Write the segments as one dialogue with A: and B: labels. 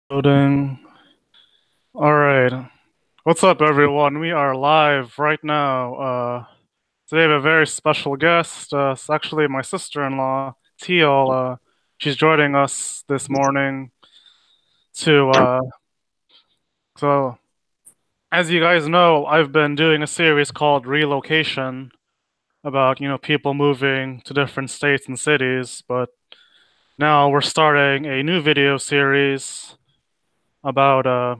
A: Loading. All right. What's up, everyone? We are live right now. Today we have a very special guest. It's actually my sister-in-law, Teal. She's joining us this morning to. So, as you guys know, I've been doing a series called Relocation about people moving to different states and cities. But now we're starting a new video series about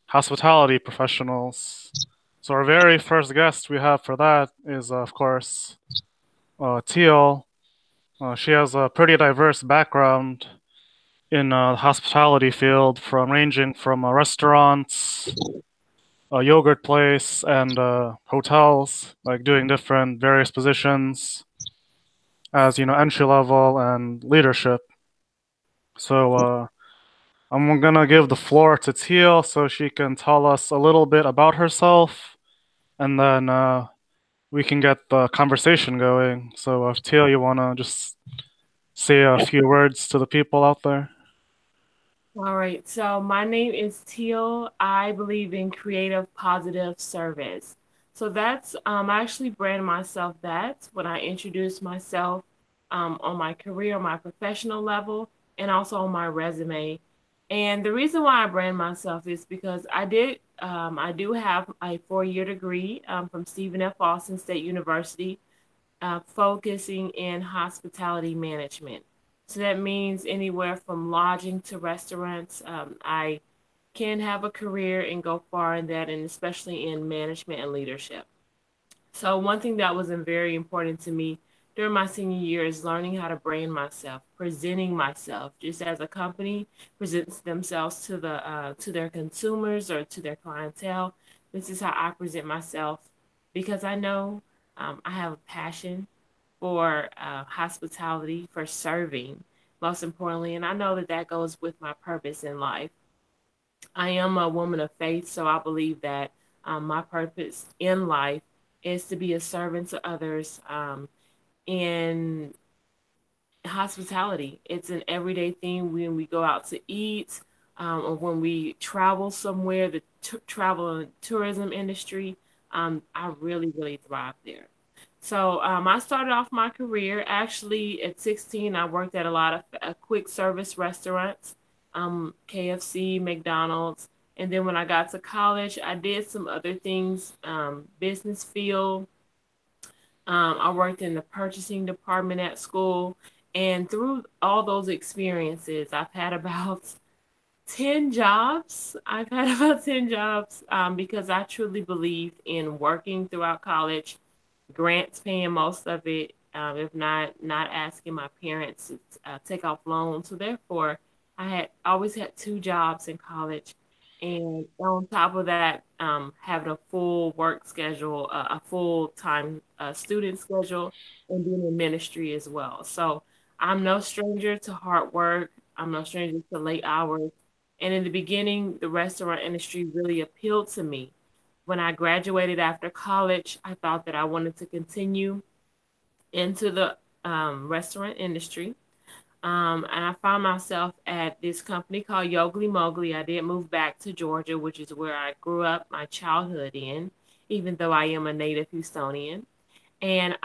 A: hospitality professionals. So our very first guest we have for that is, of course, Teal. She has a pretty diverse background in the hospitality field, from ranging from restaurants, a yogurt place, and hotels, like doing different various positions as entry level and leadership. So I'm gonna give the floor to Teal so she can tell us a little bit about herself, and then we can get the conversation going. So, Teal, you wanna just say a few words to the people out there?
B: All right, so my name is Teal. I believe in creative, positive service. So that's I actually brand myself that when I introduce myself on my career, my professional level, and also on my resume. And the reason why I brand myself is because I do have a 4-year degree from Stephen F. Austin State University, focusing in hospitality management. So that means anywhere from lodging to restaurants. I can have a career and go far in that, and especially in management and leadership. So, one thing that was very important to me during my senior year is learning how to brand myself, presenting myself, just as a company presents themselves to their consumers or to their clientele. This is how I present myself because I know I have a passion for hospitality, for serving, most importantly. And I know that that goes with my purpose in life. I am a woman of faith, so I believe that my purpose in life is to be a servant to others in hospitality. It's an everyday thing when we go out to eat or when we travel somewhere, the travel and tourism industry. I really, really thrive there. So I started off my career actually at 16. I worked at a lot of quick service restaurants, KFC, McDonald's. And then when I got to college, I did some other things, business field. I worked in the purchasing department at school. And through all those experiences, I've had about 10 jobs. I've had about 10 jobs because I truly believe in working throughout college, grants paying most of it, if not asking my parents to take off loans. So therefore, I had always had 2 jobs in college, and on top of that, having a full work schedule, a full time student schedule, and being in ministry as well. So I'm no stranger to hard work. I'm no stranger to late hours. And in the beginning, the restaurant industry really appealed to me. When I graduated after college, I thought that I wanted to continue into the restaurant industry. And I found myself at this company called Yogli Mowgli. I did move back to Georgia, which is where I grew up my childhood in, even though I am a native Houstonian. And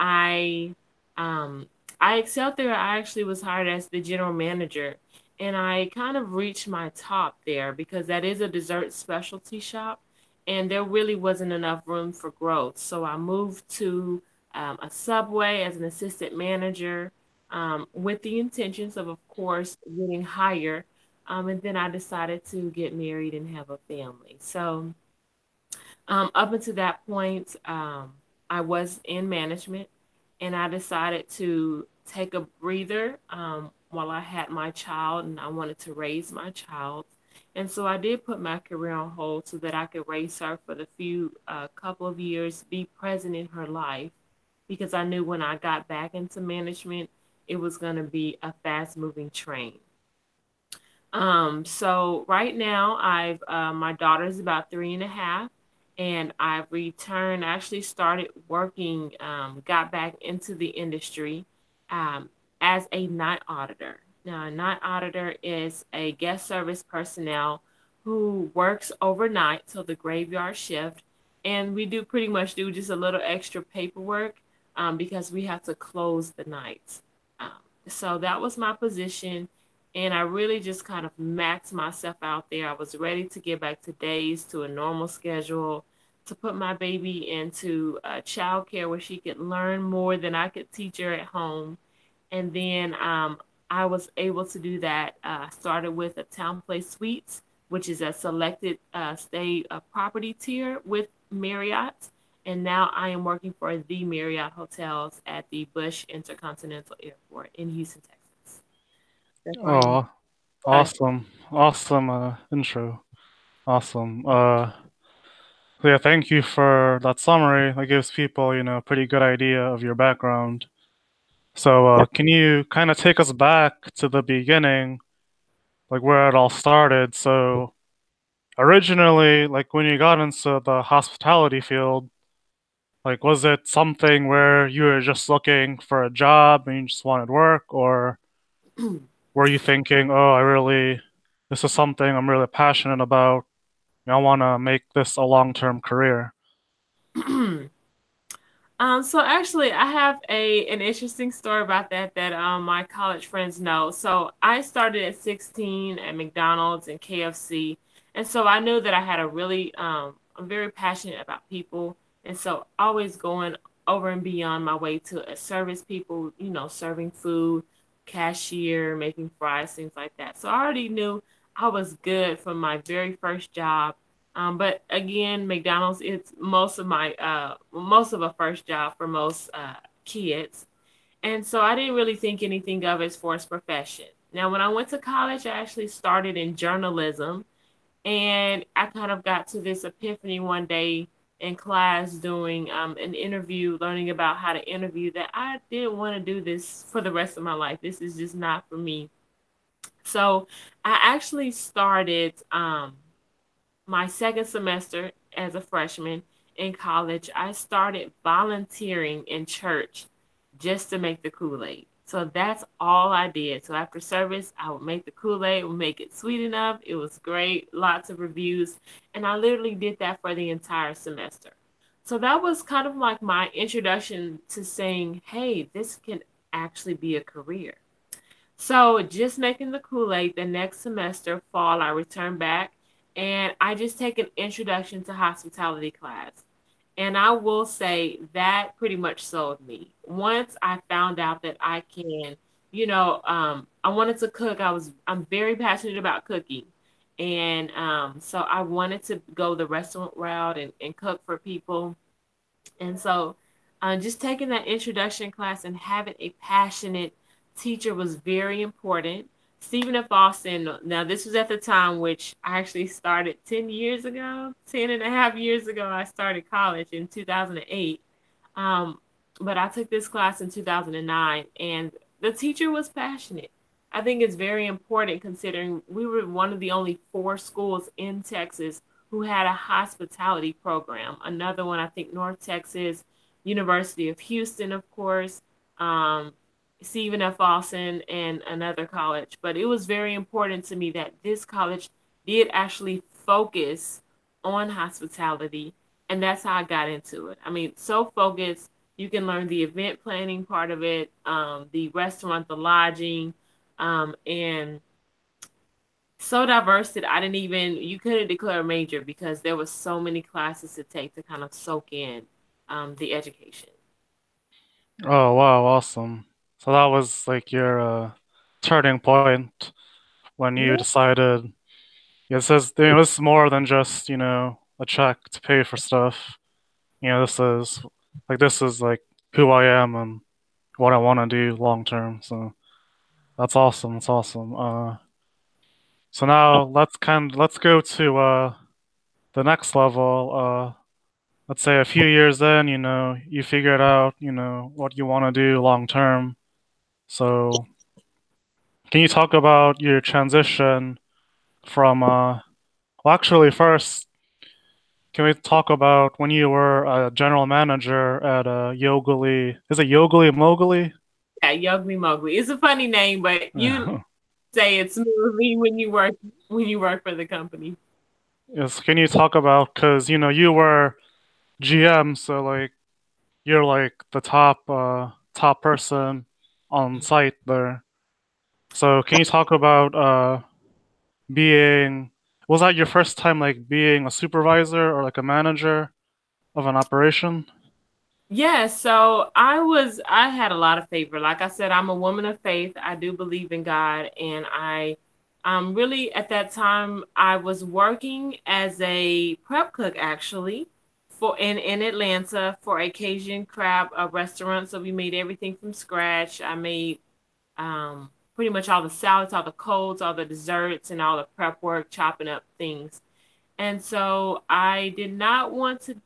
B: um, I excelled there. I actually was hired as the general manager, and I kind of reached my top there because that is a dessert specialty shop, and there really wasn't enough room for growth. So I moved to a Subway as an assistant manager, with the intentions of course, getting higher. And then I decided to get married and have a family. So up until that point, I was in management, and I decided to take a breather while I had my child, and I wanted to raise my child. And so I did put my career on hold so that I could raise her for the few couple of years, be present in her life, because I knew when I got back into management, it was going to be a fast moving train. So right now I've my daughter's about 3.5, and I've returned. Actually started working, got back into the industry um, as a night auditor. Now, a night auditor is a guest service personnel who works overnight, so the graveyard shift, and we do pretty much do just a little extra paperwork because we have to close the nights. Um, so that was my position, and I really just kind of maxed myself out there. I was ready to get back to days, to a normal schedule, to put my baby into childcare where she could learn more than I could teach her at home. And then I was able to do that. Started with a Town Place Suites, which is a selected stay property tier with Marriott. And now I am working for the Marriott hotels at the Bush Intercontinental Airport in Houston, Texas. That's where I am.
A: Oh, awesome. Awesome intro. Awesome. So yeah, thank you for that summary. That gives people, a pretty good idea of your background. So, can you kind of take us back to the beginning, like where it all started? So, originally, like when you got into the hospitality field, like was it something where you were just looking for a job and you just wanted work, or were you thinking, oh, this is something I'm really passionate about. I want to make this a long-term career?
B: So actually, I have an interesting story about that my college friends know. So I started at 16 at McDonald's and KFC, and so I knew that I had a really I'm very passionate about people, and so always going over and beyond my way to service people, serving food, cashier, making fries, things like that. So I already knew I was good from my very first job. But again, McDonald's it's most of a first job for most kids, and so I didn't really think anything of it as far as profession. Now, when I went to college, I actually started in journalism, and I kind of got to this epiphany one day in class doing an interview, learning about how to interview, that I didn't want to do this for the rest of my life. This is just not for me. So I actually started my second semester as a freshman in college. I started volunteering in church just to make the Kool-Aid. So that's all I did. So after service, I would make the Kool-Aid, would make it sweet enough. It was great, lots of reviews, and I literally did that for the entire semester. So that was kind of like my introduction to saying, hey, this can actually be a career. So just making the Kool-Aid, the next semester, fall, I returned back and I just take an introduction to hospitality class. And I will say that pretty much sold me. Once I found out that I can, I wanted to cook. I'm very passionate about cooking. And so I wanted to go the restaurant route and cook for people. And so, just taking that introduction class and having a passionate teacher was very important. Stephen F. Austin, now this was at the time which I actually started 10 years ago, 10 and a half years ago. I started college in 2008. Um, but I took this class in 2009, and the teacher was passionate. I think it's very important considering we were one of the only four schools in Texas who had a hospitality program. Another one, I think, North Texas, University of Houston, of course, um, Stephen F. Austin, and another college. But it was very important to me that this college did actually focus on hospitality, and that's how I got into it. I mean, so focused, you can learn the event planning part of it, the restaurant, the lodging, and so diverse that I didn't even you couldn't declare a major because there was so many classes to take to kind of soak in the education.
A: Oh, wow, awesome. So that was like your turning point when you
B: Yeah,
A: decided, yeah, this is more than just, a check to pay for stuff. This is like who I am and what I want to do long term. So that's awesome. That's awesome. So now let's go to the next level. Let's say a few years in, you figured out, what you want to do long term. So can you talk about your transition from well, actually first, can we talk about when you were a general manager at Yogli? Is it Yogli Mowgli?
B: yeah, Yogli Mowgli. It's a funny name, but you say it smoothly when you work for the company.
A: Yes, can you talk about, because you were GM, so like you're like the top person on site there. So can you talk about being was that your first time like being a supervisor or like a manager of an operation?
B: Yeah, so I had a lot of favor. Like I said, I'm a woman of faith. I do believe in God, and I really at that time I was working as a prep cook actually for in Atlanta for a Cajun crab restaurant. So we made everything from scratch. I made pretty much all the salads, all the colds, all the desserts, and all the prep work, chopping up things. And so I did not want to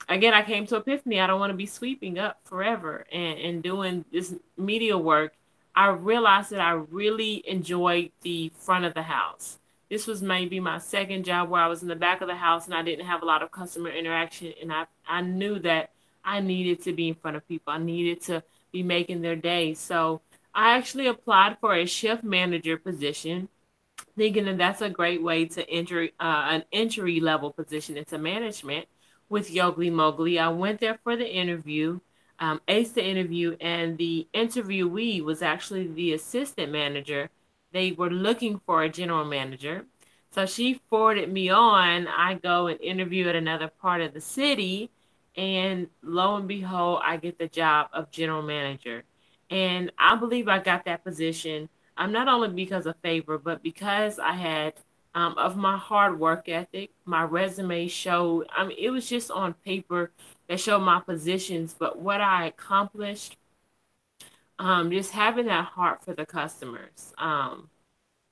B: again, I came to epiphany. I don't want to be sweeping up forever and doing this media work. I realized that I really enjoyed the front of the house. This was maybe my second job where I was in the back of the house and I didn't have a lot of customer interaction, and I knew that I needed to be in front of people. I needed to be making their day. So I actually applied for a shift manager position, thinking that that's a great way to enter an entry level position into management with Yogli Mowgli. I went there for the interview, aced the interview, and the interviewee was actually the assistant manager. They were looking for a general manager. So she forwarded me on. I go and interview at another part of the city, and lo and behold, I get the job of general manager. And I believe I got that position not only because of favor, but because I had of my hard work ethic. My resume showed, I mean, it was just on paper that showed my positions, but what I accomplished, just having that heart for the customers.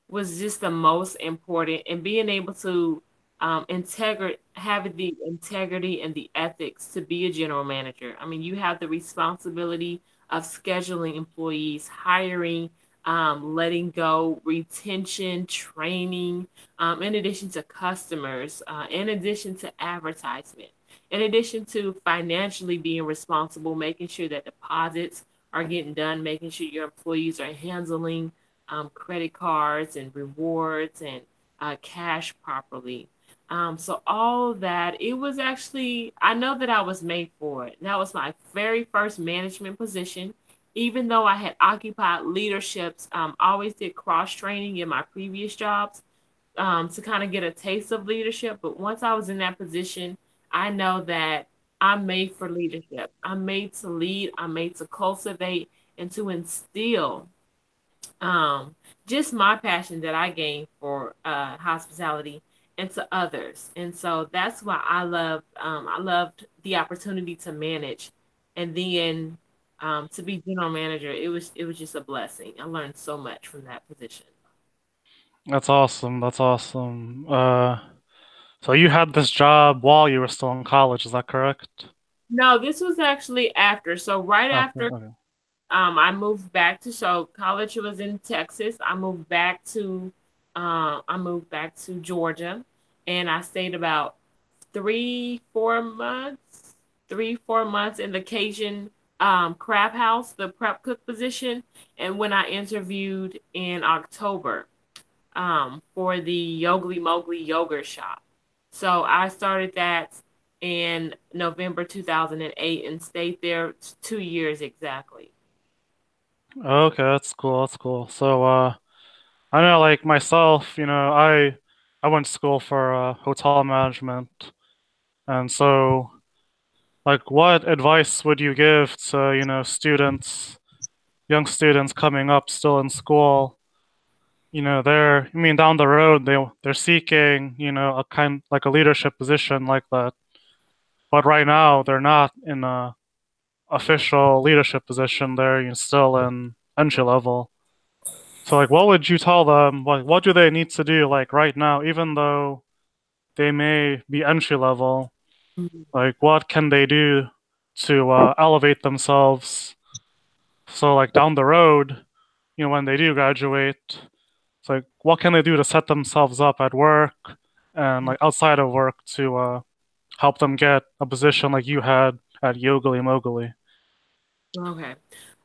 B: Was just the most important, and being able to have the integrity and the ethics to be a general manager. I mean, you have the responsibility of scheduling employees, hiring, letting go, retention, training, in addition to customers, in addition to advertisement, in addition to financially being responsible, making sure that deposits are getting done, making sure your employees are handling credit cards and rewards and cash properly. So all that, it was actually, I know that I was made for it. That was my very first management position. Even though I had occupied leaderships, always did cross training in my previous jobs to kind of get a taste of leadership. But once I was in that position, I know that I'm made for leadership. I'm made to lead. I'm made to cultivate and to instill um, just my passion that I gained for hospitality into others. And so that's why I loved the opportunity to manage, and then to be general manager. It was just a blessing. I learned so much from that position.
A: That's awesome. That's awesome. So you had this job while you were still in college, is that correct?
B: No, this was actually after. So right
A: After,
B: after
A: okay.
B: I moved back to so college was in Texas. I moved back to Georgia, and I stayed about 3, 4 months, 3, 4 months in the Cajun crab house, the prep cook position. And when I interviewed in October for the Yogli Mowgli yogurt shop, so I started that in November 2008 and stayed there 2 years exactly.
A: Okay, that's cool. That's cool. So, I know, like myself, I went to school for hotel management, and so, like, what advice would you give to, young students coming up still in school? I mean, down the road, they're seeking, a kind like a leadership position like that, but right now they're not in a official leadership position. They're still in entry level. So like what would you tell them? What do they need to do like right now, even though they may be entry level? Like what can they do to elevate themselves? So like down the road, when they do graduate, it's like what can they do to set themselves up at work and like outside of work to help them get a position like you had at Yogli Mowgli?
B: Okay.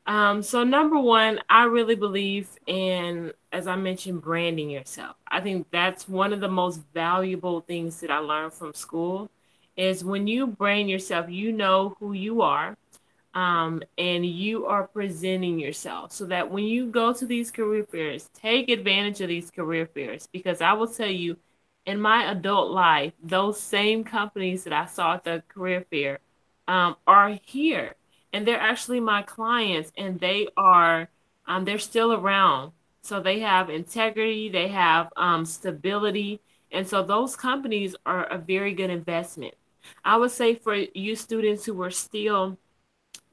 B: So number one, I really believe in, as I mentioned, branding yourself. I think that's one of the most valuable things that I learned from school is when you brand yourself, you know who you are, and you are presenting yourself so that when you go to these career fairs, take advantage of these career fairs because I will tell you, in my adult life, those same companies that I saw at the career fair are here, and they're actually my clients, and they're still around. So they have integrity, they have stability, and so those companies are a very good investment. I would say for you students who are still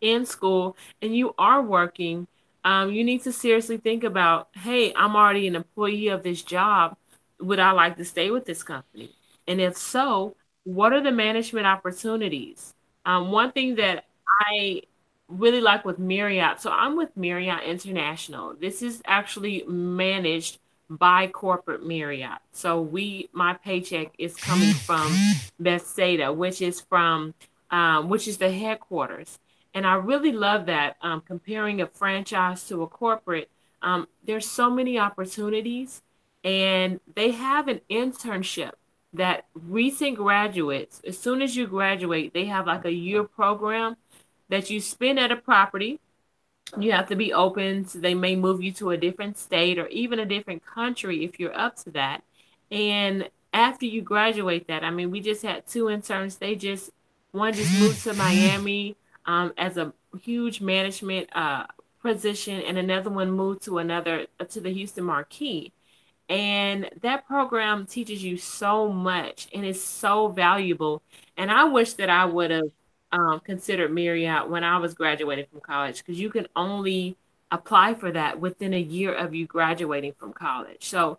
B: in school and you are working, you need to seriously think about, hey, I'm already an employee of this job. Would I like to stay with this company? And if so, what are the management opportunities? One thing that I really like with Marriott, so I'm with Marriott International. This is actually managed by corporate Marriott. So my paycheck is coming from Bethsaida, which is the headquarters. And I really love that. Comparing a franchise to a corporate, there's so many opportunities, and they have an internship that recent graduates, as soon as you graduate, they have like a year program that you spend at a property. You have to be open. So they may move you to a different state or even a different country if you're up to that. And after you graduate that, I mean, we just had two interns. One just moved to Miami as a huge management position, and another one moved to the Houston Marquee. And that program teaches you so much and is so valuable. And I wish that I would have considered Marriott when I was graduating from college because you can only apply for that within a year of you graduating from college. So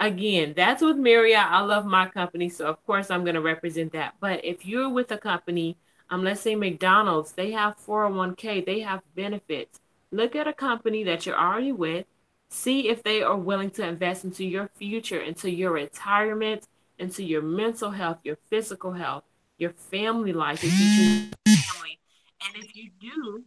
B: again, that's with Marriott. I love my company, so of course I'm going to represent that. But if you're with a company, let's say McDonald's, they have 401k, they have benefits. Look at a company that you're already with, see if they are willing to invest into your future, into your retirement, into your mental health, your physical health, your family life, if you choose family. And if you do,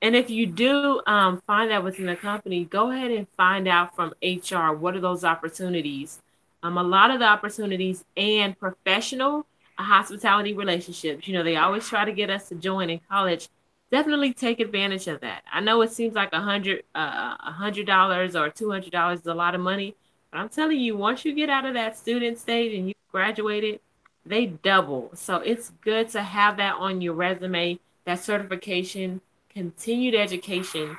B: and if you do find that within the company, go ahead and find out from HR what are those opportunities. A lot of the opportunities and professional hospitality relationships. You know, they always try to get us to join in college. Definitely take advantage of that. I know it seems like $100 or $200 is a lot of money, but I'm telling you, once you get out of that student stage and you graduated, they double. So it's good to have that on your resume, that certification, continued education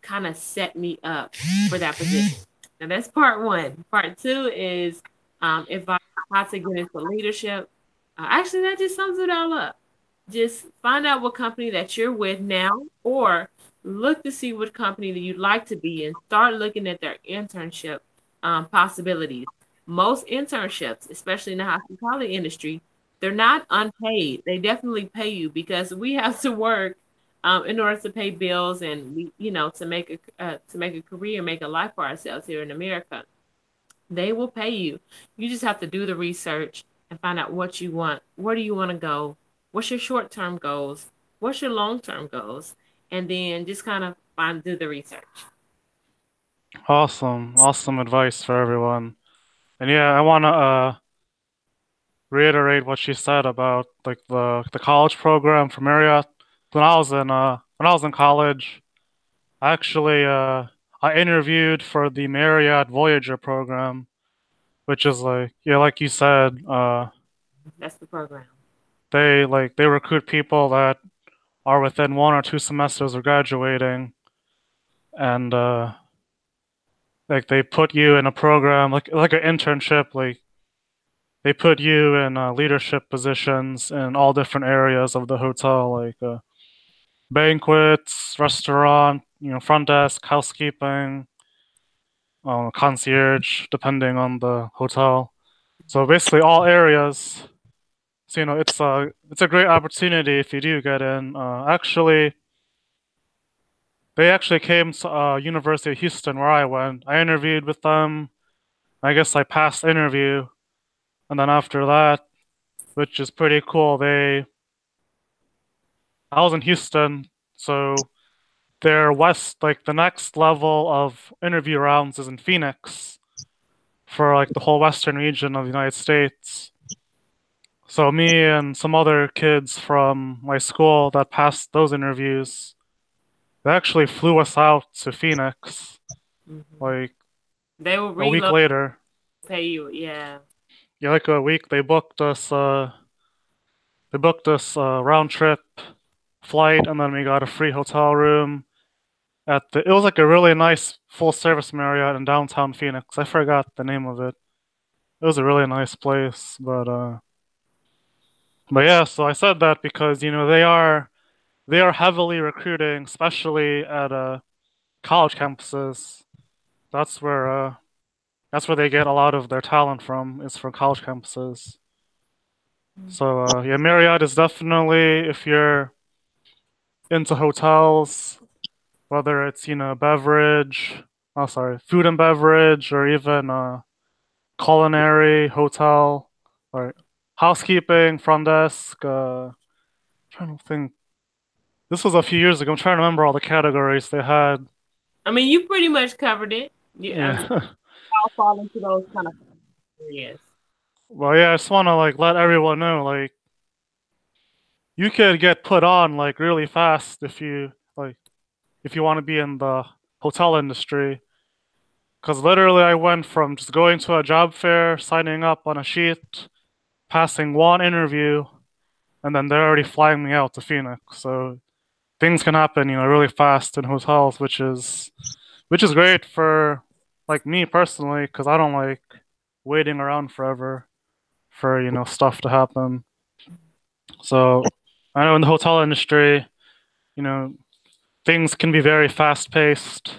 B: kind of set me up for that position. Now that's part one. Part two is if I how to get into leadership. Actually, that just sums it all up. Just find out what company that you're with now, or look to see what company that you'd like to be in. Start looking at their internship possibilities. Most internships, especially in the hospitality industry, they're not unpaid. They definitely pay you because we have to work in order to pay bills and to make a career, make a life for ourselves here in America. They will pay you. You just have to do the research and find out what you want. Where do you want to go? What's your short term goals? What's your long term goals? And then just kind of do the research.
A: Awesome, awesome advice for everyone. And yeah, I want to reiterate what she said about like the college program for Marriott. When I was in college, I actually I interviewed for the Marriott Voyager program, which is like yeah, like you said,
B: That's the program.
A: they recruit people that are within 1 or 2 semesters of graduating, and like they put you in a program like an internship, like they put you in leadership positions in all different areas of the hotel, like banquets, restaurant, front desk, housekeeping, concierge, depending on the hotel. So basically, all areas. So it's a great opportunity if you do get in. They actually came to University of Houston where I went. I interviewed with them. I guess I passed the interview, and then after that, which is pretty cool, I was in Houston, so their west, like the next level of interview rounds is in Phoenix for like the whole western region of the United States. So me and some other kids from my school that passed those interviews, they actually flew us out to Phoenix
B: Hmm.
A: like
B: They will
A: a week
B: reload,
A: later.
B: pay you. Yeah.
A: Yeah, like a week. They booked us round trip flight, and then we got a free hotel room at the. It was like a really nice full service Marriott in downtown Phoenix. I forgot the name of it. It was a really nice place, but yeah. So I said that because they are heavily recruiting, especially at college campuses. That's where uh that's where they get a lot of their talent from, is from college campuses. So yeah, Marriott is definitely, if you're into hotels, whether it's food and beverage, or even culinary, hotel, or housekeeping, front desk. Trying to think. This was a few years ago. I'm trying to remember all the categories they had.
B: I mean, you pretty much covered it. I mean,
A: Yeah.
B: I'll fall into those kind of areas.
A: Well, yeah, I just want to like let everyone know, like, you could get put on like really fast if you want to be in the hotel industry. Because literally, I went from just going to a job fair, signing up on a sheet, passing one interview, and then they're already flying me out to Phoenix. So things can happen, really fast in hotels, which is great for like me personally, because I don't like waiting around forever for stuff to happen. So I know in the hotel industry, you know, things can be very fast paced.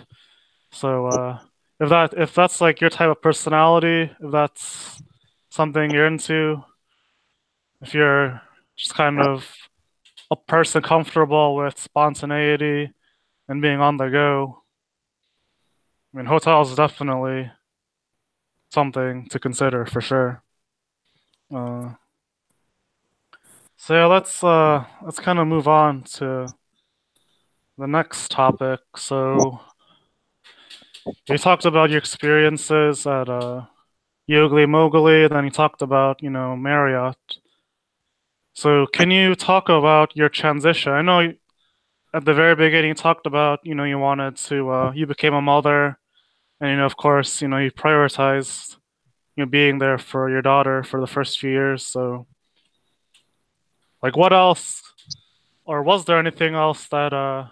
A: So if that's like your type of personality, if that's something you're into, if you're just kind of a person comfortable with spontaneity and being on the go, I mean, hotels is definitely something to consider for sure. Uh, so yeah, let's kind of move on to the next topic. So you talked about your experiences at Yogli Mowgli, then you talked about Marriott. So can you talk about your transition? I know at the very beginning you talked about you became a mother, and of course you prioritized being there for your daughter for the first few years. So like, what else, or was there anything else that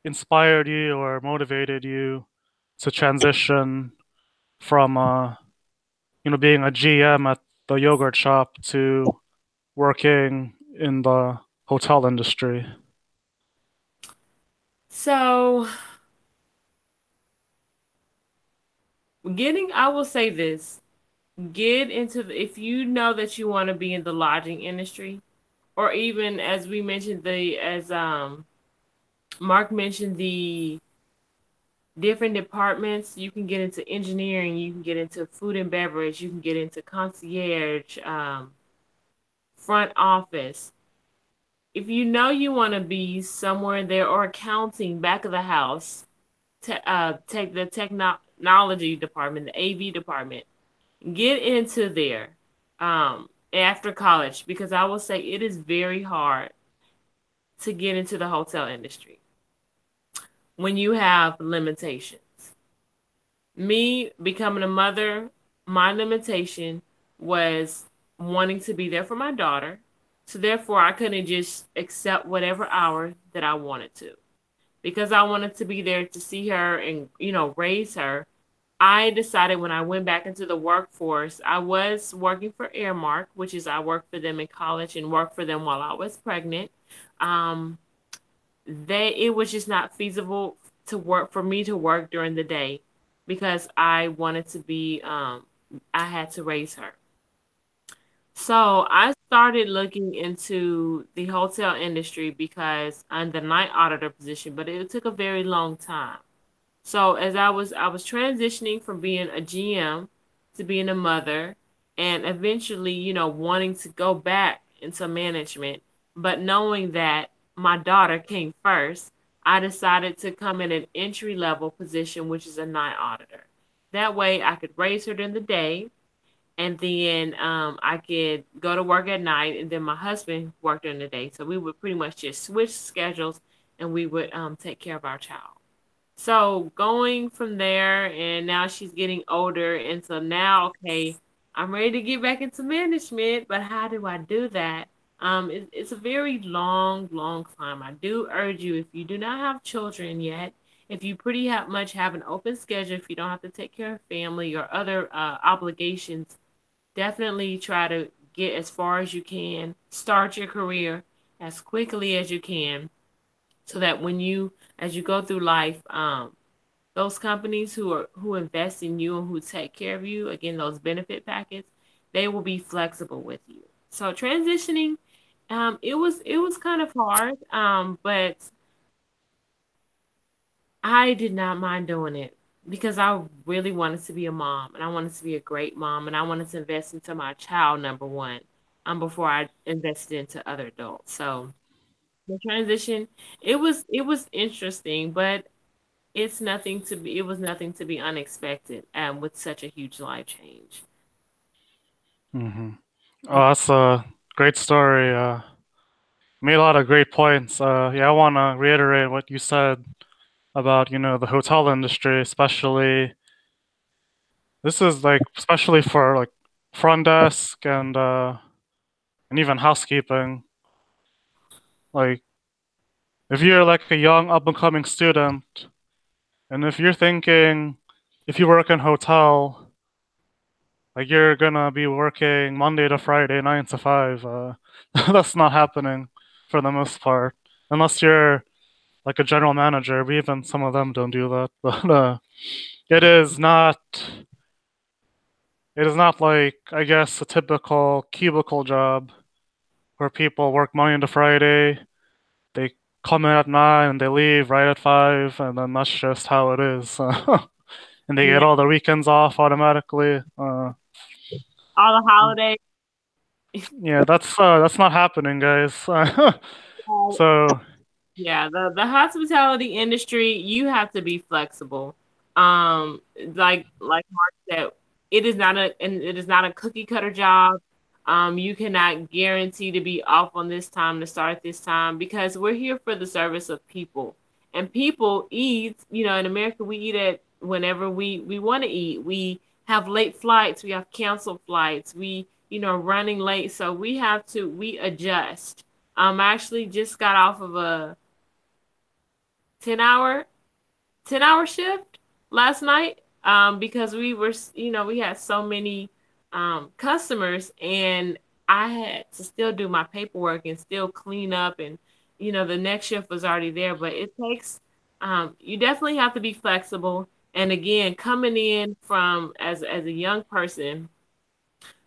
A: inspired you or motivated you to transition from being a GM at the yogurt shop to working in the hotel industry?
B: So, I will say this: get into if you know that you want to be in the lodging industry, or even as we mentioned as Mark mentioned, the different departments. You can get into engineering, you can get into food and beverage, you can get into concierge, front office. If you know you want to be somewhere there, or accounting, back of the house, take the technology department, the AV department, get into there after college, because I will say it is very hard to get into the hotel industry when you have limitations. Me becoming a mother, my limitation was wanting to be there for my daughter. So therefore, I couldn't just accept whatever hour that I wanted to. Because I wanted to be there to see her and, raise her. I decided when I went back into the workforce, I was working for Airmark, which is I worked for them in college and worked for them while I was pregnant. Um, it was just not feasible to work for me to work during the day, because I wanted to be I had to raise her. So I started looking into the hotel industry because I'm the night auditor position, but it took a very long time. So as I was transitioning from being a GM to being a mother, and eventually, wanting to go back into management, but knowing that my daughter came first, I decided to come in an entry level position, which is a night auditor. That way I could raise her during the day, and then I could go to work at night, and then my husband worked during the day. So we would pretty much just switch schedules, and we would take care of our child. So going from there, and now she's getting older, and so now, okay, I'm ready to get back into management, but how do I do that? It's a very long, long climb. I do urge you, if you do not have children yet, if you pretty much have an open schedule, if you don't have to take care of family or other obligations, definitely try to get as far as you can. Start your career as quickly as you can, so that when you, as you go through life, those companies who invest in you and who take care of you, again, those benefit packets, they will be flexible with you. So transitioning, it was kind of hard, but I did not mind doing it because I really wanted to be a mom, and I wanted to be a great mom, and I wanted to invest into my child, number one, before I invested into other adults. So the transition, it was interesting, but it was nothing to be unexpected, with such a huge life change.
A: Hmm. Oh, that's a great story. Made a lot of great points. Yeah, I want to reiterate what you said about, the hotel industry, especially. This is like especially for like front desk and even housekeeping. Like if you're like a young up and coming student, and if you're thinking if you work in hotel, like you're gonna be working Monday to Friday, 9 to 5. That's not happening for the most part, unless you're like a general manager. But even some of them don't do that. But it is not. It is not like, I guess, a typical cubicle job where people work Monday to Friday. They come in at 9 and they leave right at 5, and then that's just how it is. And they get
B: Yeah,
A: all the weekends off automatically.
B: all the holidays.
A: Yeah, that's not happening, guys. So,
B: Yeah, the hospitality industry, you have to be flexible. Um, like Mark said, it is not a cookie cutter job. You cannot guarantee to be off on this time, to start this time, because we're here for the service of people. And people eat, in America we eat at whenever we want to eat. We have late flights, we have canceled flights, we, running late, so we adjust. I actually just got off of a 10 hour 10-hour shift last night, because we had so many customers, and I had to still do my paperwork and still clean up, and the next shift was already there, but it takes you definitely have to be flexible. And again, coming in from as a young person,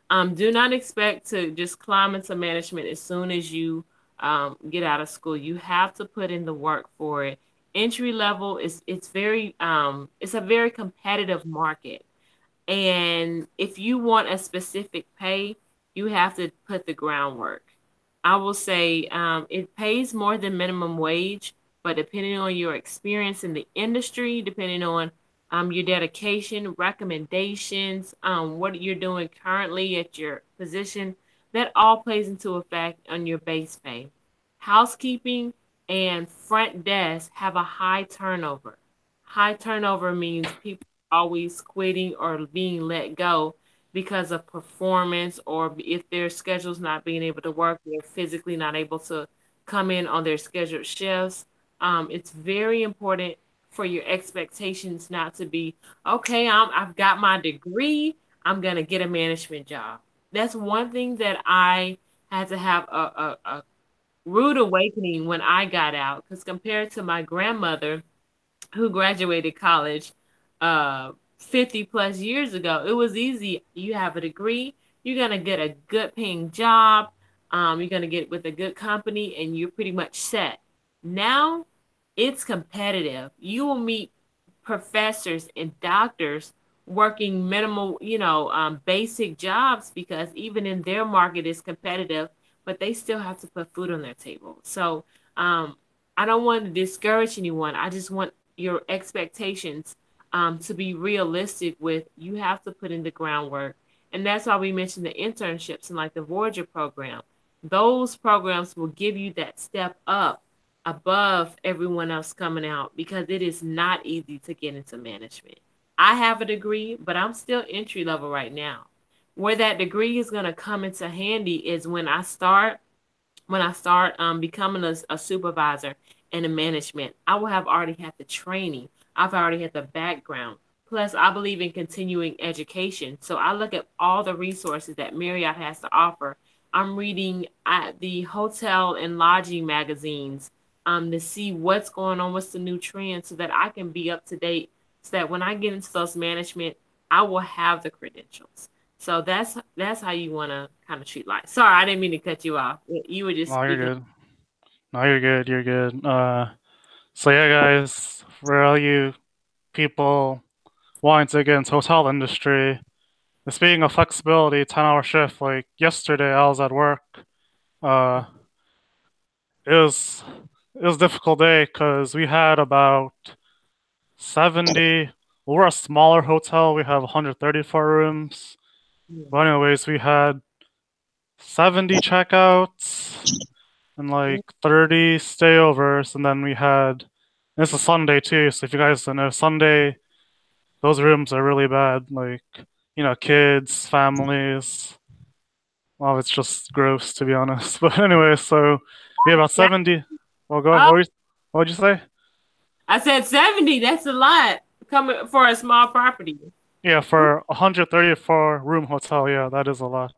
B: do not expect to just climb into management as soon as you get out of school. You have to put in the work for it. Entry level is it's a very competitive market, and if you want a specific pay, you have to put the groundwork. I will say it pays more than minimum wage, but depending on your experience in the industry, depending on your dedication, recommendations, what you're doing currently at your position, that all plays into effect on your base pay. Housekeeping and front desk have a high turnover. High turnover means people are always quitting or being let go because of performance, or if their schedule's not being able to work, they're physically not able to come in on their scheduled shifts. It's very important for your expectations not to be, okay, I've got my degree, I'm gonna get a management job. That's one thing that I had to have a rude awakening when I got out, because compared to my grandmother who graduated college 50 plus years ago, it was easy. You have a degree, you're going to get a good paying job, you're going to get with a good company, and you're pretty much set. Now it's competitive. You will meet professors and doctors working minimal, basic jobs, because even in their market is competitive, but they still have to put food on their table. So Um, I don't want to discourage anyone. I just want your expectations to be realistic with you have to put in the groundwork. And that's why we mentioned the internships and like the Voyager program. Those programs will give you that step up above everyone else coming out because it is not easy to get into management. I have a degree, but I'm still entry level right now. Where that degree is going to come into handy is when I start becoming a supervisor and a management, I will have already had the training. I've already had the background. Plus, I believe in continuing education. So I look at all the resources that Marriott has to offer. I'm reading the hotel and lodging magazines to see what's going on, what's the new trend, so that I can be up to date. So that when I get into those management, I will have the credentials. So that's how you want to kind of treat life. Sorry, I didn't mean to cut you off. You were just
A: No, you're
B: speaking.
A: good. No, you're good. You're good. So yeah, guys, for all you people wanting to get into hotel industry, speaking of flexibility, 10-hour shift. Like yesterday, I was at work. Uh, it was it was a difficult day because we had about 70. Well, we're a smaller hotel. We have 134 rooms. But anyways, we had 70 checkouts and like 30 stayovers, and then we had. It's a Sunday too, so if you guys don't know, Sunday those rooms are really bad. Like kids, families. Well, it's just gross to be honest. But anyway, so we have about
B: That-
A: 70. Well, go.
B: oh,
A: What would you say?
B: I said 70. That's a lot coming for a small property.
A: Yeah, for 134 room hotel, yeah, that is a lot.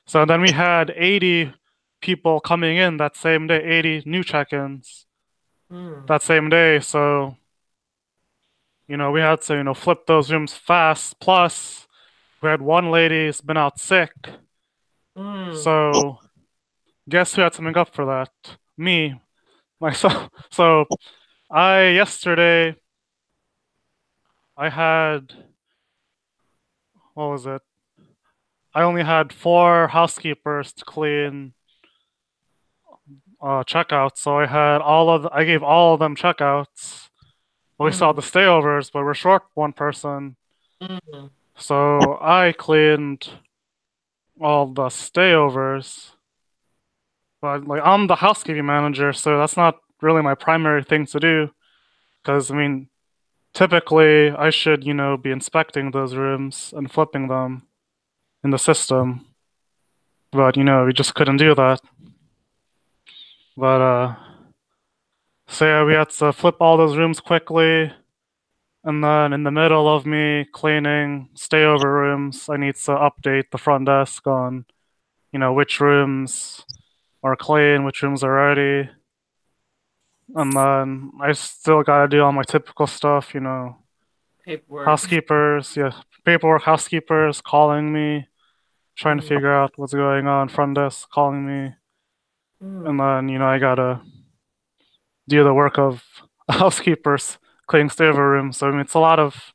A: So then we had 80 people coming in that same day, 80 new check-ins
B: Mm,
A: that same day. So, we had to, flip those rooms fast. Plus, we had one lady's been out sick.
B: mm,
A: So, guess who had to make up for that? Me, myself. So, yesterday, I had, what was it? I only had four housekeepers to clean checkouts. So I gave all of them checkouts. Well, we saw
B: mm,
A: the stayovers, but we're short one person.
B: mm.
A: So I cleaned all the stayovers. But like I'm the housekeeping manager, so that's not really my primary thing to do. Because I mean, typically I should, be inspecting those rooms and flipping them in the system. But we just couldn't do that. But so yeah, we had to flip all those rooms quickly. And then in the middle of me cleaning stayover rooms, I need to update the front desk on, which rooms are clean, which rooms are ready. And then I still gotta do all my typical stuff,
B: Paperwork.
A: housekeepers, yeah, paperwork, housekeepers calling me, trying to
B: Mm,
A: figure out what's going on, front desk calling me.
B: mm.
A: And then, I gotta do the work of housekeepers, cleaning stayover rooms. So I mean, there's a lot of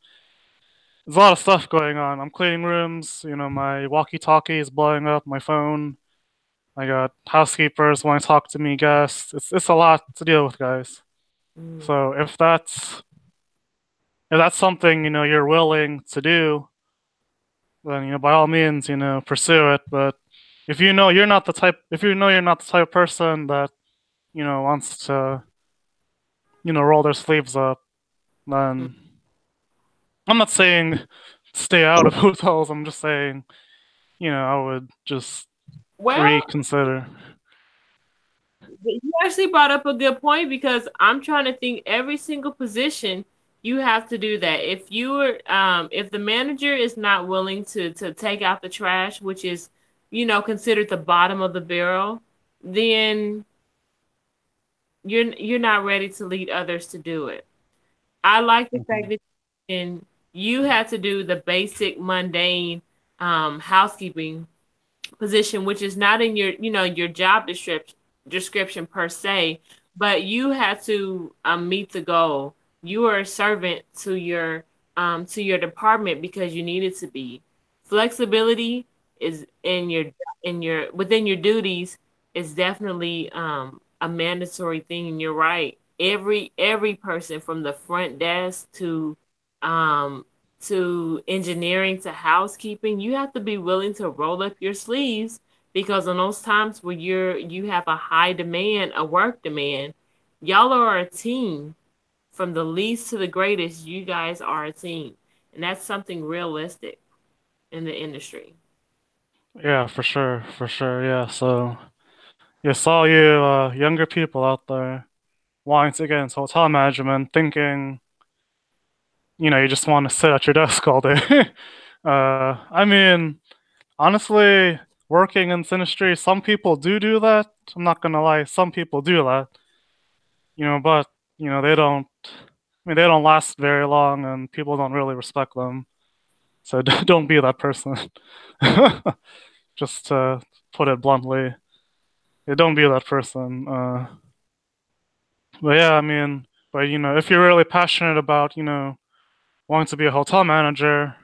A: stuff going on. I'm cleaning rooms, my walkie-talkie is blowing up, my phone. I got housekeepers wanting to talk to me, guests. It's a lot to deal with, guys.
B: Mm.
A: So if that's something you're willing to do, then by all means pursue it. But if you know you're not the type of person that wants to roll their sleeves up,
B: Mm.
A: then I'm not saying stay out of hotels. I'm just saying I would just
B: Well,
A: reconsider.
B: you actually brought up a good point because I'm trying to think every single position you have to do that. If the manager is not willing to take out the trash, which is, considered the bottom of the barrel, then you're not ready to lead others to do it. I like the fact
A: Mhm.
B: that you had to do the basic mundane housekeeping position, which is not in your job description per se, but you had to meet the goal. You are a servant to your department because you needed to be. Flexibility is in your within your duties is definitely a mandatory thing. And you're right. Every person from the front desk um to engineering to housekeeping, you have to be willing to roll up your sleeves because on those times where you have a high demand, a work demand, y'all are a team. From the least to the greatest, you guys are a team. And that's something realistic in the industry.
A: Yeah, for sure. Yeah. So you saw you younger people out there wanting to get into hotel management, thinking you just want to sit at your desk all day. I mean, honestly, working in this industry, some people do that. I'm not gonna lie, some people do that. But they don't. I mean, they don't last very long, and people don't really respect them. So don't be that person. Just to put it bluntly, yeah, don't be that person. But yeah, I mean, but if you're really passionate about wanting to be a hotel manager,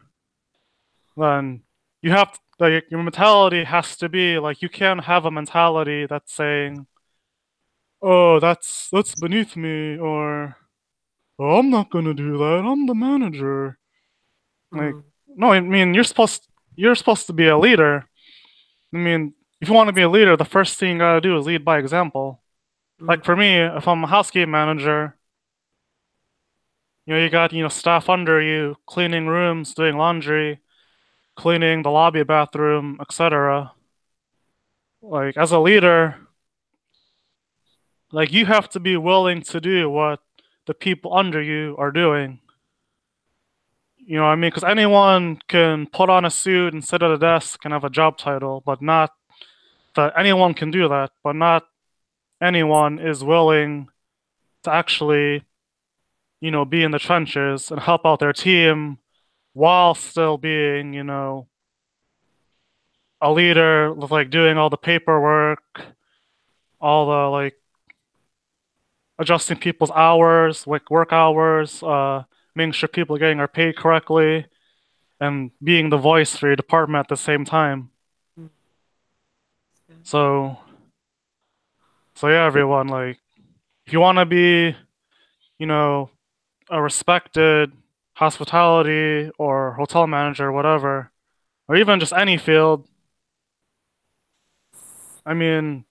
A: then you have like your mentality has to be like you can't have a mentality that's saying, "Oh, that's beneath me," or "Oh, I'm not gonna do that. I'm the manager." Like,
B: Mm,
A: no, I mean you're supposed to be a leader. I mean, if you want to be a leader, the first thing you gotta do is lead by example.
B: mm,
A: Like for me, if I'm a housekeeping manager, you got staff under you cleaning rooms, doing laundry, cleaning the lobby bathroom, etc. Like as a leader, like you have to be willing to do what the people under you are doing. You know what I mean? Because anyone can put on a suit and sit at a desk and have a job title, but not that anyone can do that, but not anyone is willing to actually, be in the trenches and help out their team while still being, a leader with like doing all the paperwork, all the like adjusting people's hours, like work hours, making sure people are getting their paid correctly, and being the voice for your department at the same time.
B: mm.
A: So, so yeah, everyone, like, if you want to be, you know, a respected hospitality or hotel manager, whatever, or even just any field, I mean,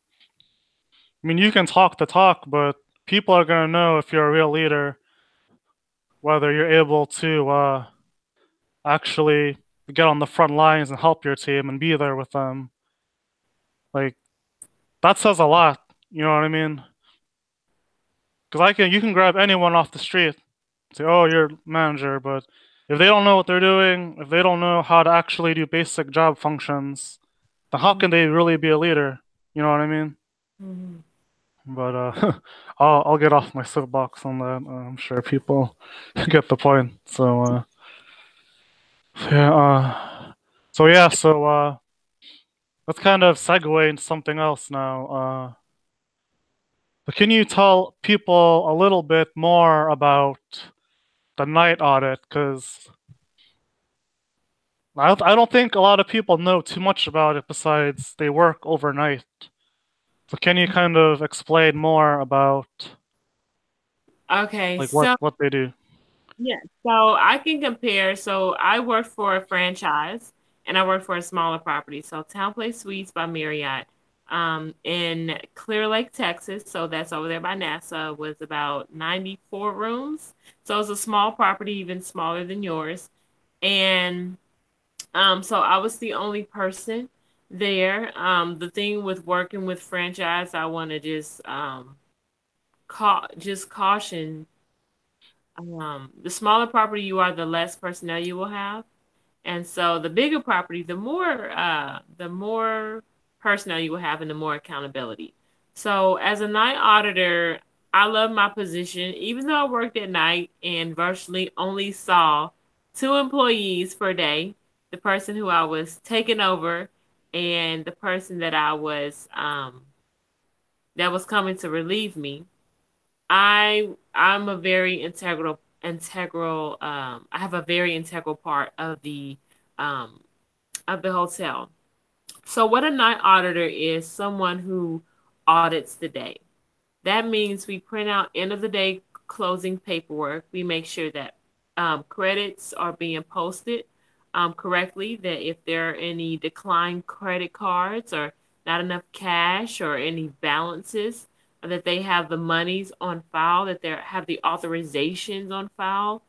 A: you can talk the talk, but people are gonna know if you're a real leader, whether you're able to actually get on the front lines and help your team and be there with them. Like that says a lot. You know what I mean? Because you can grab anyone off the street, say, "Oh, you're manager," but if they don't know what they're doing, if they don't know how to actually do basic job functions, then how
B: Mhm,
A: can they really be a leader? You know what I mean?
B: mhm.
A: But I'll get off my soapbox on that. I'm sure people get the point. Yeah, so let's kind of segue into something else now. But can you tell people a little bit more about the night audit? Because I don't think a lot of people know too much about it besides they work overnight. So can you kind of explain more about
B: Okay,
A: like what they do?
B: yeah, so I can compare. So I worked for a franchise and I worked for a smaller property. So Town Place Suites by Marriott in Clear Lake, Texas. So that's over there by NASA was about 94 rooms. So it's a small property, even smaller than yours. And so I was the only person there. The thing with working with franchise, I want to just caution the smaller property you are, the less personnel you will have. And so the bigger property, the more personnel you will have and the more accountability. So as a night auditor, I love my position, even though I worked at night and virtually only saw two employees per day, the person who I was taking over and the person that was coming to relieve me. I'm a very integral I have a very integral part um of the hotel. So what a night auditor is someone who audits the day. That means we print out end of the day closing paperwork. We make sure that credits are being posted correctly, that if there are any declined credit cards or not enough cash or any balances, that they have the monies on file, that they have the authorizations on file.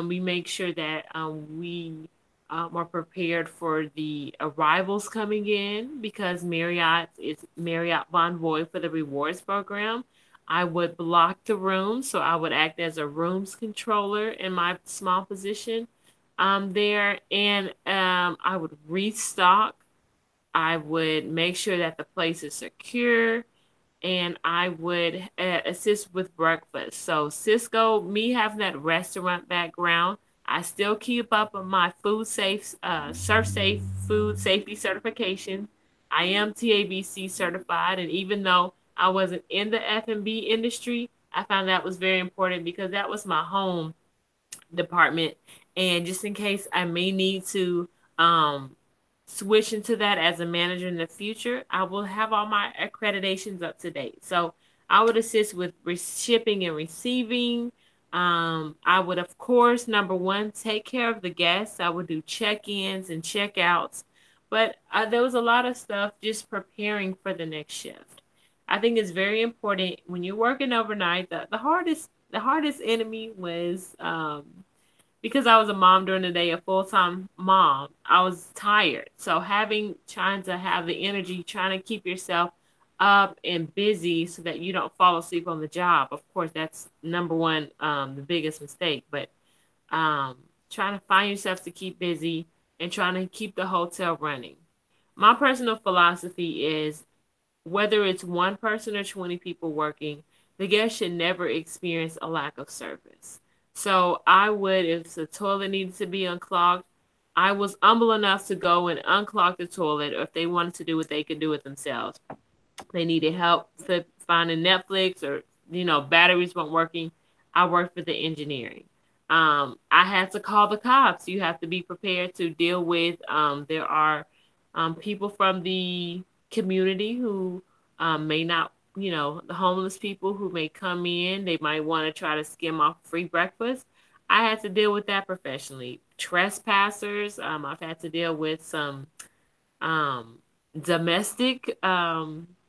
B: We make sure that we are prepared for the arrivals coming in because Marriott is Marriott Bonvoy for the rewards program. I would block the room, so I would act as a rooms controller in my small position there, and I would restock. I would make sure that the place is secure, and I would assist with breakfast. So Cisco, me having that restaurant background, I still keep up on my surf safe food safety certification. I am TABC certified, and even though I wasn't in the F&B industry, I found that was very important because that was my home department. And just in case I may need to um, switch into that as a manager in the future, I will have all my accreditations up to date. So I would assist with shipping and receiving. I would, of course, number one, take care of the guests. I would do check ins and check outs. But there was a lot of stuff just preparing for the next shift. I think it's very important when you're working overnight. The hardest enemy was because I was a mom during the day, a full time mom, I was tired. So trying to have the energy, trying to keep yourself up and busy so that you don't fall asleep on the job. Of course, that's number one, the biggest mistake. But um, trying to find yourself to keep busy and trying to keep the hotel running. My personal philosophy is whether it's one person or 20 people working, the guest should never experience a lack of service. So I would, if the toilet needed to be unclogged, I was humble enough to go and unclog the toilet, or if they wanted to do it, they could do it themselves. They needed help finding Netflix, or batteries weren't working. I worked for the engineering. I had to call the cops. You have to be prepared to deal with. There are people from the community who may not, the homeless people who may come in. They might want to try to skim off free breakfast. I had to deal with that professionally. Trespassers. I've had to deal with some um, domestic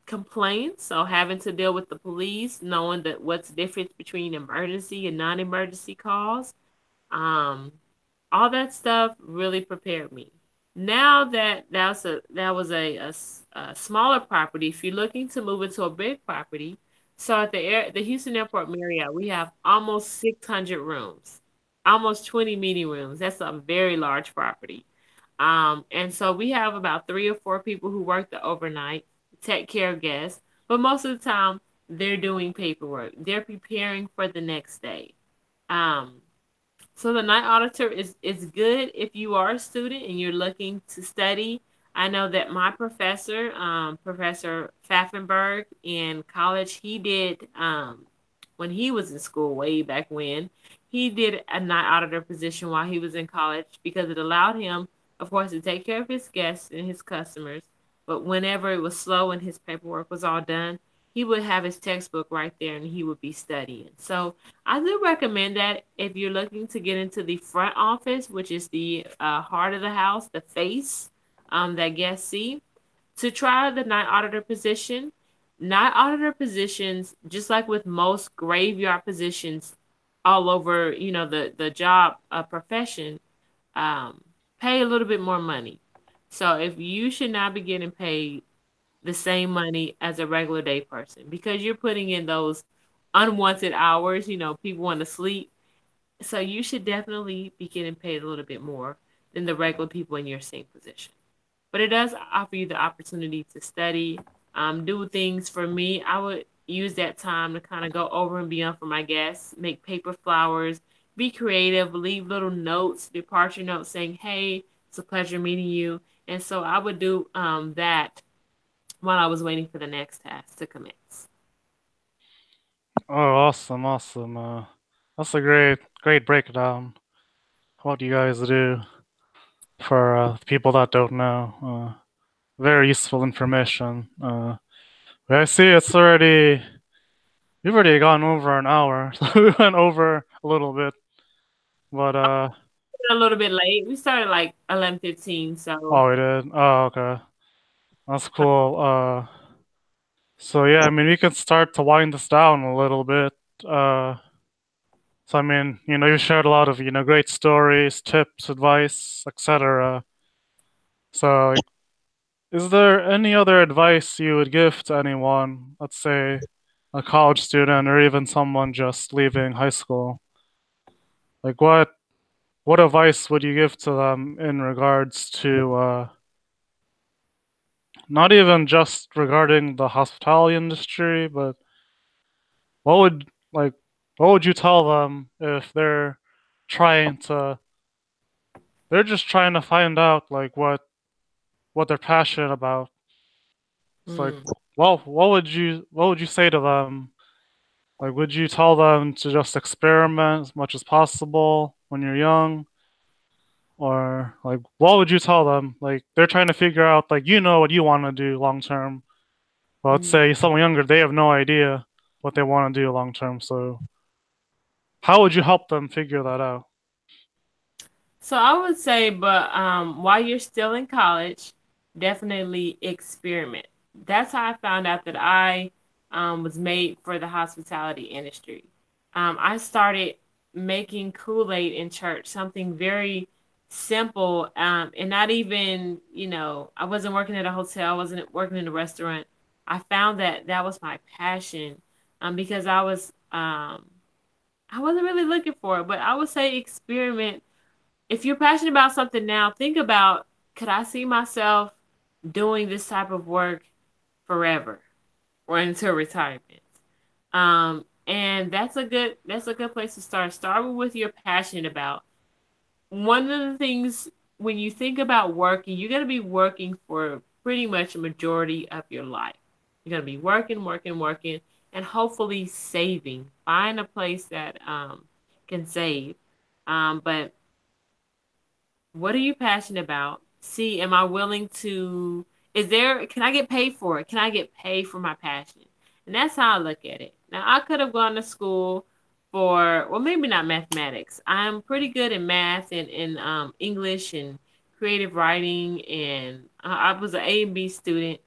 B: complaints. So having to deal with the police, knowing that what's the difference between emergency and non-emergency calls. Um, all that stuff really prepared me. Now that was a smaller property, if you're looking to move into a big property, so at the Houston Airport Marriott, we have almost 600 rooms, almost 20 meeting rooms. That's a very large property. And so we have about 3 or 4 people who work the overnight, take care of guests, but most of the time they're doing paperwork. They're preparing for the next day. Um, so the night auditor is good if you are a student and you're looking to study. I know that my professor, Professor Pfaffenberg in college, he did when he was in school way back when, he did a night auditor position while he was in college because it allowed him, of course, to take care of his guests and his customers. But whenever it was slow and his paperwork was all done, he would have his textbook right there and he would be studying. So I do recommend that if you're looking to get into the front office, which is the heart of the house, the face that guests see, to try the night auditor position. Night auditor positions, just like with most graveyard positions all over, the job profession, um, pay a little bit more money. So if you should not be getting paid the same money as a regular day person because you're putting in those unwanted hours, people want to sleep. So you should definitely be getting paid a little bit more than the regular people in your same position. But it does offer you the opportunity to study, do things. For me, I would use that time to kind of go over and beyond for my guests, make paper flowers, be creative, leave little notes, departure notes saying, hey, it's a pleasure meeting you. And so I would do that while I was waiting for the next task to commence.
A: Oh, awesome, awesome. That's a great breakdown. What you guys do for people that don't know. Very useful information. I see it's already we've already gone over an hour, so we went over a little bit. But
B: A little bit late. We started like 11:15, so
A: oh, we did. Oh, okay, that's cool. So yeah, I mean, we can start to wind this down a little bit. Uh, so I mean, you shared a lot of great stories, tips, advice, etc. So like, is there any other advice you would give to anyone, let's say a college student or even someone just leaving high school? Like what advice would you give to them in regards to not even just regarding the hospitality industry, but what would like what would you tell them if trying to they're just trying to find out like what they're passionate about? It's like,
B: mm.
A: well, what would you say to them? Like, would you tell them to just experiment as much as possible when you're young? Or like what would you tell them? Like they're trying to figure out like what you want to do long term. Well, let's
B: Mm.
A: say someone younger, they have no idea what they want to do long term. So how would you help them figure that out?
B: So I would say, but while you're still in college, definitely experiment. That's how I found out that I was made for the hospitality industry. I started making Kool-Aid in church, something very simple, and not even, I wasn't working at a hotel, I wasn't working in a restaurant. I found that that was my passion, because I wasn't really looking for it, but I would say experiment. If you're passionate about something now, think about, could I see myself doing this type of work forever or until retirement? And that's a good place to start. Start with what you're passionate about. One of the things, when you think about working, you're gonna be working for pretty much a majority of your life. You're gonna be working, working, working, and hopefully saving. Find a place that can save. But what are you passionate about? See, am I willing to, can I get paid for it? Can I get paid for my passion? And that's how I look at it. Now, I could have gone to school for, well, maybe not mathematics. I'm pretty good in math and English and creative writing, and I was an A and B student.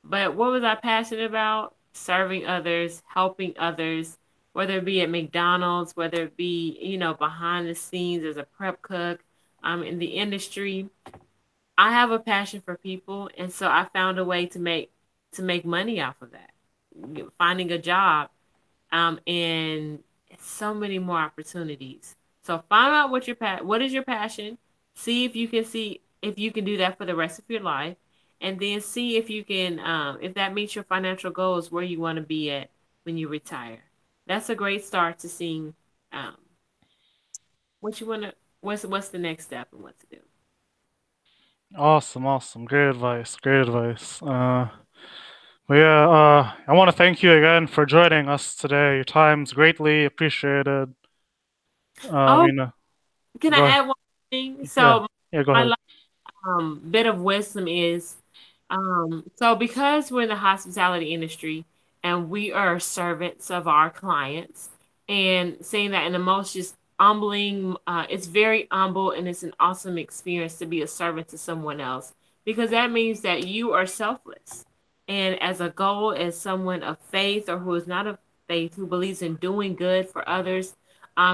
B: But what was I passionate about? Serving others, helping others, whether it be at McDonald's, whether it be, behind the scenes as a prep cook, in the industry. I have a passion for people, and so I found a way to make money off of that. Finding a job, and so many more opportunities. So find out what is your passion. See if you can do that for the rest of your life, and then see if you can if that meets your financial goals where you want to be at when you retire. That's a great start to seeing um, what you want to what's the next step and what to do.
A: Awesome, awesome. Great advice. Great advice. But yeah, I want to thank you again for joining us today. Your time's greatly appreciated.
B: Oh,
A: You know,
B: can I
A: go
B: add one thing?
A: yeah,
B: So
A: yeah, go
B: my
A: ahead.
B: bit of wisdom is, so because we're in the hospitality industry and we are servants of our clients, and saying that in the most just humbling, it's very humble and it's an awesome experience to be a servant to someone else, because that means that you are selfless. And as a goal, as someone of faith or who is not of faith, who believes in doing good for others,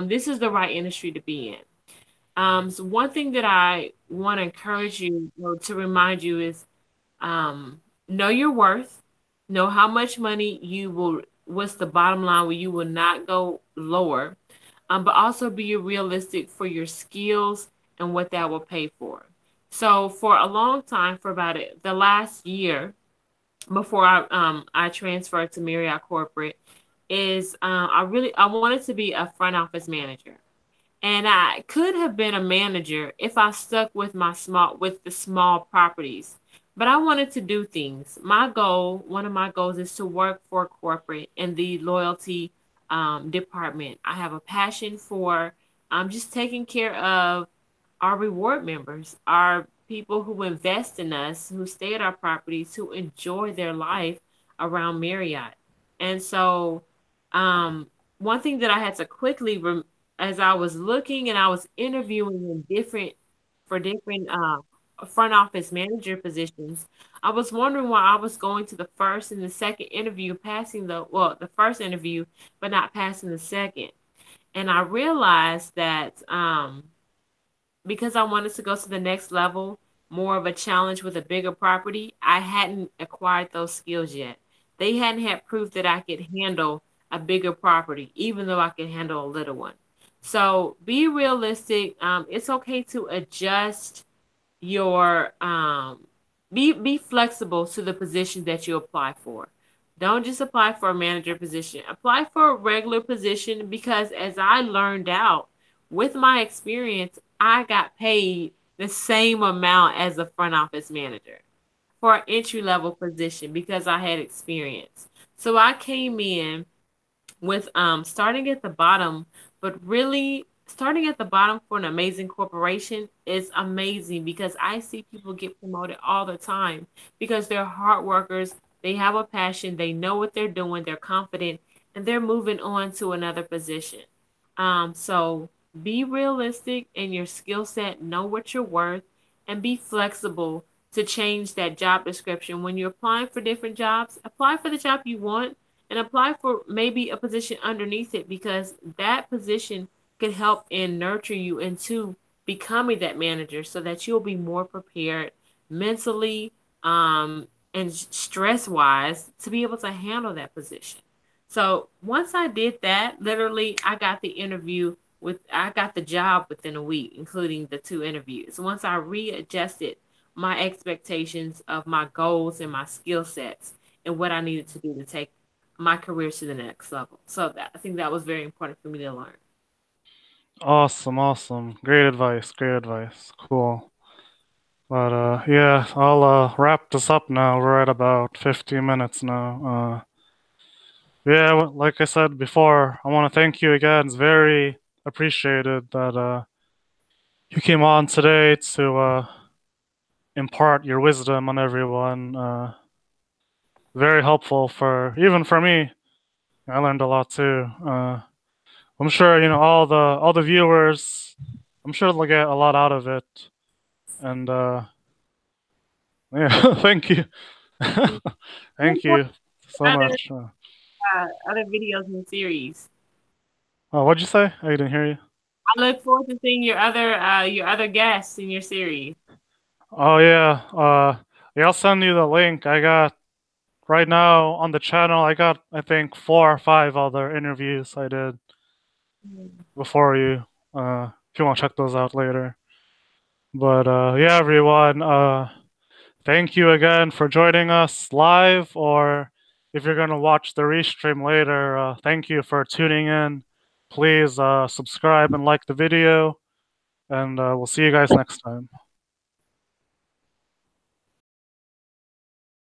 B: this is the right industry to be in. So one thing that I want to encourage you or to remind you is, um, know your worth, know how much money what's the bottom line where you will not go lower, but also be realistic for your skills and what that will pay for. So for a long time, for about the last year before I transferred to Marriott corporate, is I wanted to be a front office manager. And I could have been a manager if I stuck with the small properties. But I wanted to do things. One of my goals is to work for corporate in the loyalty department. I have a passion for just taking care of our reward members, our people who invest in us, who stay at our properties, who enjoy their life around Marriott. And so Um, One thing that I had to as I was looking and I was interviewing for different front office manager positions, I was wondering why I was going to the first and the second interview, passing the first interview, but not passing the second. And I realized that because I wanted to go to the next level, more of a challenge with a bigger property, I hadn't acquired those skills yet. They hadn't had proof that I could handle a bigger property, even though I could handle a little one. So be realistic. It's okay to adjust your be flexible to the position that you apply for. Don't just apply for a manager position. Apply for a regular position because as I learned out with my experience, I got paid the same amount as a front office manager for an entry level position because I had experience. So I came in with starting at the bottom, but really starting at the bottom for an amazing corporation is amazing because I see people get promoted all the time because they're hard workers, they have a passion, they know what they're doing, they're confident, and they're moving on to another position. So be realistic in your skill set, know what you're worth, and be flexible to change that job description. When you're applying for different jobs, apply for the job you want and apply for maybe a position underneath it because that position can help and nurture you into becoming that manager so that you'll be more prepared mentally and stress wise to be able to handle that position. So once I did that, literally I got I got the job within a week, including the two interviews. Once I readjusted my expectations of my goals and my skill sets and what I needed to do to take my career to the next level. So I think that was very important for me to learn.
A: Awesome, awesome. Great advice, great advice. Cool. But yeah, I'll wrap this up now. We're at about 15 minutes now. Yeah, like I said before, I want to thank you again. It's very appreciated that you came on today to impart your wisdom on everyone. Very helpful for even for me. I learned a lot too. I'm sure all the viewers. I'm sure they'll get a lot out of it. And yeah, thank you,
B: Look
A: thank
B: for
A: you so
B: other
A: much.
B: other videos in the series.
A: Oh, what'd you say? I didn't hear you.
B: I look forward to seeing your other guests in your series.
A: Oh yeah. Yeah, I'll send you the link. I got right now on the channel. I got I think 4 or 5 other interviews I did before you. If you want to check those out later. But yeah, everyone. Thank you again for joining us live, or if you're gonna watch the restream later. Thank you for tuning in. Please subscribe and like the video, and we'll see you guys next time.